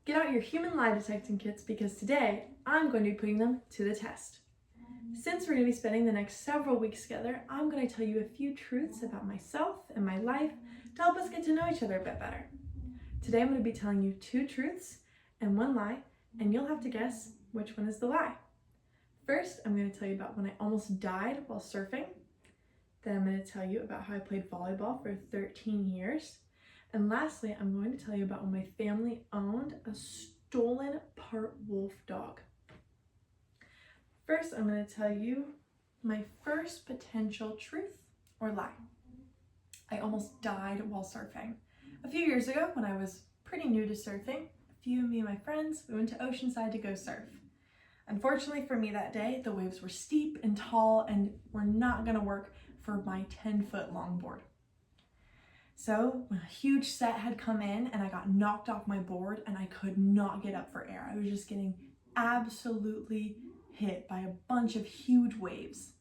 Get out your human lie detecting kits because today I'm going to be putting them to the test. Since we're going to be spending the next several weeks together, I'm going to tell you a few truths about myself and my life to help us get to know each other a bit better. Today I'm going to be telling you 2 truths and 1 lie, and you'll have to guess which one is the lie. First, I'm going to tell you about when I almost died while surfing. Then I'm going to tell you about how I played volleyball for 13 years. And lastly, I'm going to tell you about when my family owned a stolen part wolf dog. First, I'm going to tell you my first potential truth or lie. I almost died while surfing. A few years ago, when I was pretty new to surfing, me and my friends, we went to Oceanside to go surf. Unfortunately for me that day, the waves were steep and tall and were not going to work for my 10-foot longboard. So a huge set had come in and I got knocked off my board and I could not get up for air. I was just getting absolutely hit by a bunch of huge waves.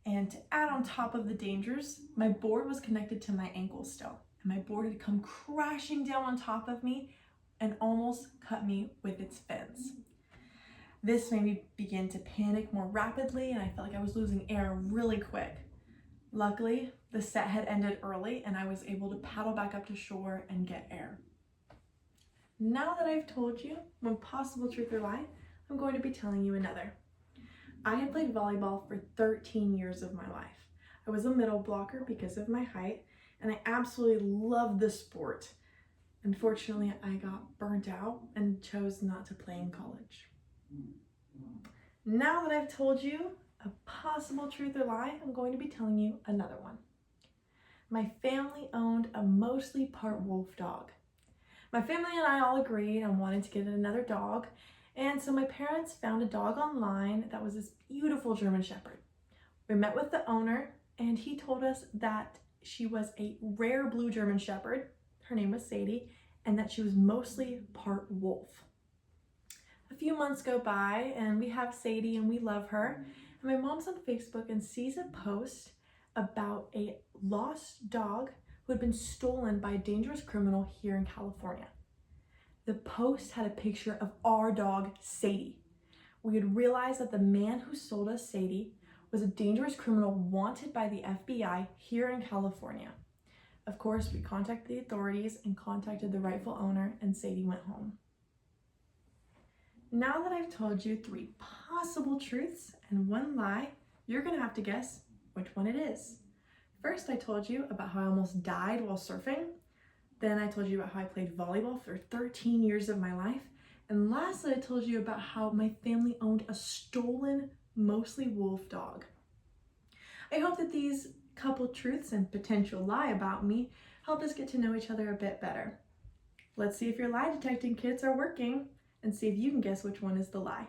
And to add on top of the dangers, my board was connected to my ankle still. And my board had come crashing down on top of me and almost cut me with its fins. This made me begin to panic more rapidly and I felt like I was losing air really quick. Luckily, the set had ended early and I was able to paddle back up to shore and get air. Now that I've told you one possible truth or lie, I'm going to be telling you another. I had played volleyball for 13 years of my life. I was a middle blocker because of my height and I absolutely loved the sport. Unfortunately, I got burnt out and chose not to play in college. Now that I've told you a possible truth or lie, I'm going to be telling you another one. My family owned a mostly part wolf dog. My family and I all agreed on wanting to get another dog, and so my parents found a dog online that was this beautiful German Shepherd. We met with the owner, and he told us that she was a rare blue German Shepherd, her name was Sadie, and that she was mostly part wolf. A few months go by, and we have Sadie, and we love her. And my mom's on Facebook and sees a post about a lost dog who had been stolen by a dangerous criminal here in California. The post had a picture of our dog, Sadie. We had realized that the man who sold us Sadie was a dangerous criminal wanted by the FBI here in California. Of course, we contacted the authorities and contacted the rightful owner, and Sadie went home. Now that I've told you 3 possible truths and 1 lie, you're going to have to guess which one it is. First, I told you about how I almost died while surfing. Then I told you about how I played volleyball for 13 years of my life. And lastly, I told you about how my family owned a stolen, mostly wolf dog. I hope that these couple truths and potential lie about me help us get to know each other a bit better. Let's see if your lie detecting kits are working and see if you can guess which one is the lie.